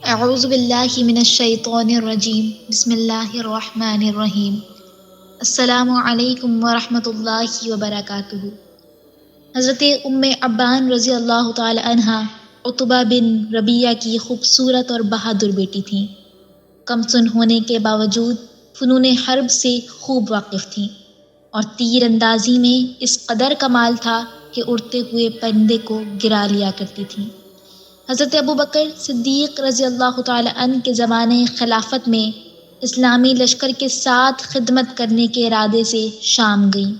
اعوذ باللہ من الشیطان الرجیم بسم اللہ الرحمن الرحیم السلام علیکم ورحمۃ اللہ وبرکاتہ۔ حضرت ام ابان رضی اللہ تعالی عنہ عتبہ بن ربیعہ کی خوبصورت اور بہادر بیٹی تھیں۔ کم سن ہونے کے باوجود فنون حرب سے خوب واقف تھیں اور تیر اندازی میں اس قدر کمال تھا کہ اڑتے ہوئے پرندے کو گرا لیا کرتی تھیں۔ حضرت ابوبکر صدیق رضی اللہ تعالی عنہ کے زمانے خلافت میں اسلامی لشکر کے ساتھ خدمت کرنے کے ارادے سے شام گئیں۔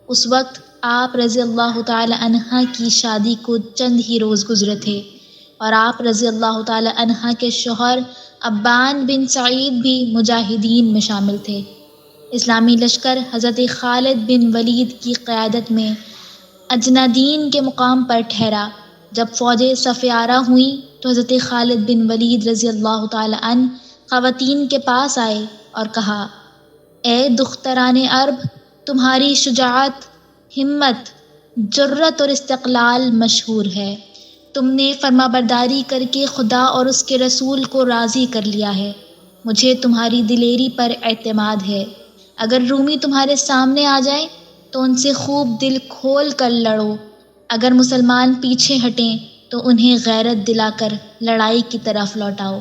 اس وقت آپ رضی اللہ تعالی عنہ کی شادی کو چند ہی روز گزرے تھے اور آپ رضی اللہ تعالی عنہ کے شوہر ابان بن سعید بھی مجاہدین میں شامل تھے۔ اسلامی لشکر حضرت خالد بن ولید کی قیادت میں اجنادین کے مقام پر ٹھہرا۔ جب فوجیں صف آرا ہوئیں تو حضرت خالد بن ولید رضی اللہ تعالی عنہ خواتین کے پاس آئے اور کہا: اے دختران عرب، تمہاری شجاعت، ہمت، جرأت اور استقلال مشہور ہے۔ تم نے فرما برداری کر کے خدا اور اس کے رسول کو راضی کر لیا ہے۔ مجھے تمہاری دلیری پر اعتماد ہے۔ اگر رومی تمہارے سامنے آ جائیں تو ان سے خوب دل کھول کر لڑو۔ اگر مسلمان پیچھے ہٹیں تو انہیں غیرت دلا کر لڑائی کی طرف لوٹاؤ۔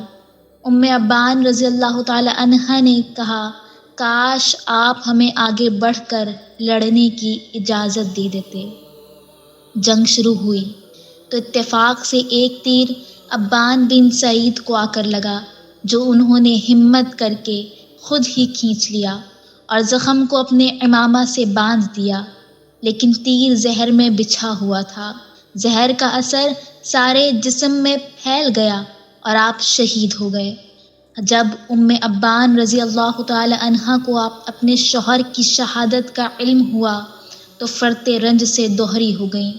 ام ابان رضی اللہ تعالی عنہ نے کہا: کاش آپ ہمیں آگے بڑھ کر لڑنے کی اجازت دے دیتے۔ جنگ شروع ہوئی تو اتفاق سے ایک تیر ابان بن سعید کو آ کر لگا، جو انہوں نے ہمت کر کے خود ہی کھینچ لیا اور زخم کو اپنے عمامہ سے باندھ دیا، لیکن تیر زہر میں بچھا ہوا تھا۔ زہر کا اثر سارے جسم میں پھیل گیا اور آپ شہید ہو گئے۔ جب ام ابان رضی اللہ تعالی عنہ کو اپنے شوہر کی شہادت کا علم ہوا تو فرط رنج سے دوہری ہو گئیں۔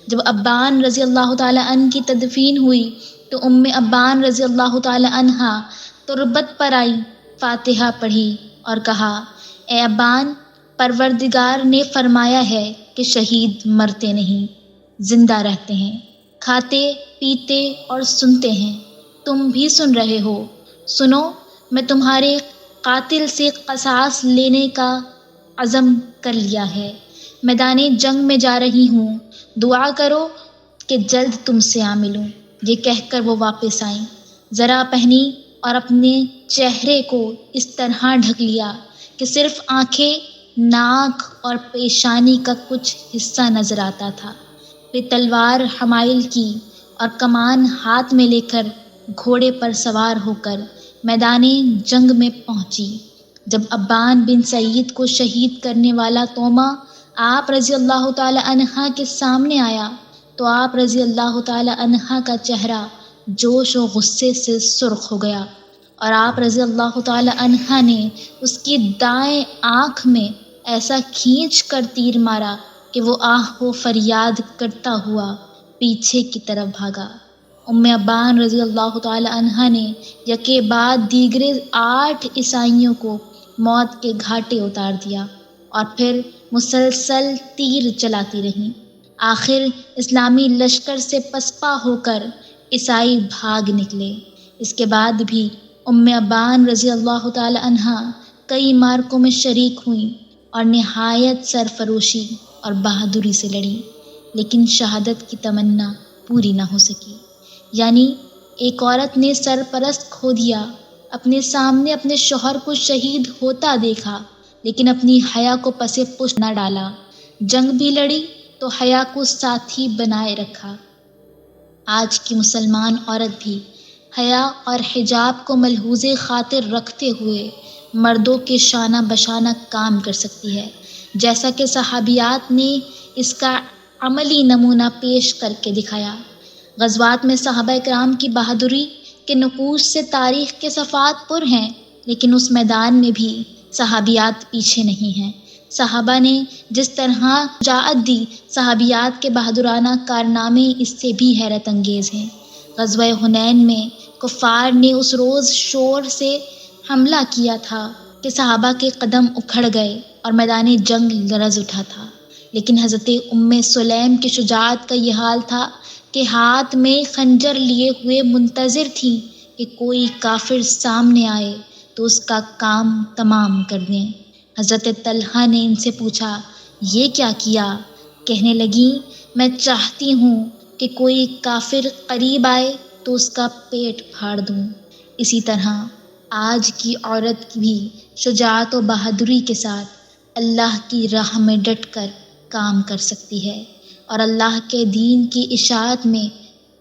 جب ابان رضی اللہ تعالی عنہ کی تدفین ہوئی تو ام ابان رضی اللہ تعالی عنہ تربت پر آئی، فاتحہ پڑھی اور کہا: اے ابان، پروردگار نے فرمایا ہے کہ شہید مرتے نہیں، زندہ رہتے ہیں، کھاتے پیتے اور سنتے ہیں۔ تم بھی سن رہے ہو، سنو، میں تمہارے قاتل سے قصاص لینے کا عزم کر لیا ہے۔ میدان جنگ میں جا رہی ہوں، دعا کرو کہ جلد تم سے آ ملوں۔ یہ کہہ کر وہ واپس آئیں۔ ذرا پہنی اور اپنے چہرے کو اس طرح ڈھک لیا کہ صرف آنکھیں، ناک اور پیشانی کا کچھ حصہ نظر آتا تھا۔ پھر تلوار حمائل کی اور کمان ہاتھ میں لے کر گھوڑے پر سوار ہو کر میدان جنگ میں پہنچی۔ جب ابان بن سعید کو شہید کرنے والا طومہ آپ رضی اللہ تعالی عنہ کے سامنے آیا تو آپ رضی اللہ تعالی عنہ کا چہرہ جوش و غصے سے سرخ ہو گیا اور آپ رضی اللہ تعالی عنہ نے اس کی دائیں آنکھ میں ایسا کھینچ کر تیر مارا کہ وہ آہ و فریاد کرتا ہوا پیچھے کی طرف بھاگا۔ ام ابان رضی اللہ تعالی عنہ نے یکے بعد دیگرے 8 عیسائیوں کو موت کے گھاٹے اتار دیا اور پھر مسلسل تیر چلاتی رہیں۔ آخر اسلامی لشکر سے پسپا ہو کر عیسائی بھاگ نکلے۔ اس کے بعد بھی ام ابان رضی اللہ تعالی عنہ کئی معرکوں میں شریک ہوئیں اور نہایت سرفروشی اور بہادری سے لڑیں، لیکن شہادت کی تمنا پوری نہ ہو سکی۔ یعنی ایک عورت نے سرپرست کھو دیا، اپنے سامنے اپنے شوہر کو شہید ہوتا دیکھا، لیکن اپنی حیا کو پس پش نہ ڈالا۔ جنگ بھی لڑی تو حیا کو ساتھی بنائے رکھا۔ آج کی مسلمان عورت بھی حیا اور حجاب کو ملحوظ خاطر رکھتے ہوئے مردوں کے شانہ بشانہ کام کر سکتی ہے، جیسا کہ صحابیات نے اس کا عملی نمونہ پیش کر کے دکھایا۔ غزوات میں صحابہ کرام کی بہادری کے نقوش سے تاریخ کے صفحات پر ہیں، لیکن اس میدان میں بھی صحابیات پیچھے نہیں ہیں۔ صحابہ نے جس طرح شجاعت دی، صحابیات کے بہادرانہ کارنامے اس سے بھی حیرت انگیز ہیں۔ غزوہ حنین میں کفار نے اس روز شور سے حملہ کیا تھا کہ صحابہ کے قدم اکھڑ گئے اور میدان جنگ لرز اٹھا تھا، لیکن حضرت ام سلیم کی شجاعت کا یہ حال تھا کہ ہاتھ میں خنجر لیے ہوئے منتظر تھیں کہ کوئی کافر سامنے آئے تو اس کا کام تمام کر دیں۔ حضرت طلحہ نے ان سے پوچھا یہ کیا کیا؟ کہنے لگیں میں چاہتی ہوں کہ کوئی کافر قریب آئے تو اس کا پیٹ پھاڑ دوں۔ اسی طرح آج کی عورت بھی شجاعت و بہادری کے ساتھ اللہ کی راہ میں ڈٹ کر کام کر سکتی ہے اور اللہ کے دین کی اشاعت میں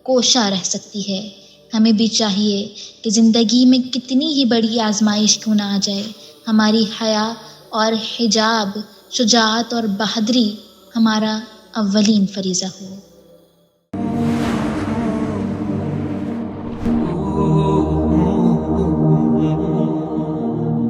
کوشاں رہ سکتی ہے۔ ہمیں بھی چاہیے کہ زندگی میں کتنی ہی بڑی آزمائش کیوں نہ آ جائے، ہماری حیا اور حجاب، شجاعت اور بہادری ہمارا اولین فریضہ ہو۔